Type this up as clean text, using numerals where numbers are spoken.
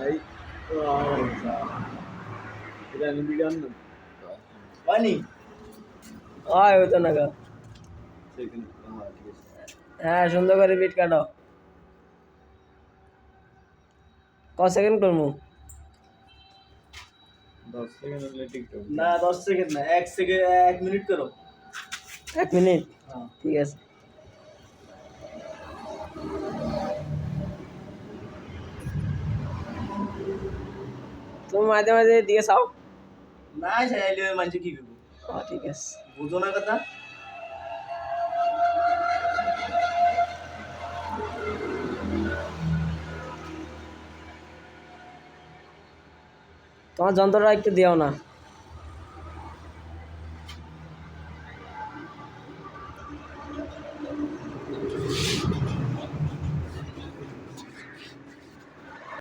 এই এটা ভিডিও না পানি হয় হইতো না গা। সেকেন্ড হ্যাঁ ঠিক আছে হ্যাঁ সুন্দর করে বিট কাটো। ক সেকেন্ড করবো? 10 সেকেন্ড হলে টিকটক না 10 সেকেন্ড না 1 সেকেন্ড 1 মিনিট করো 1 মিনিট হ্যাঁ ঠিক আছে। তুমি মাঝে মাঝে দিয়ে চাও। না চাইলে মানুষ কি করবো ঠিক আছে। বুঝো না কথা তোমার যন্ত্রটা একটু দিও না।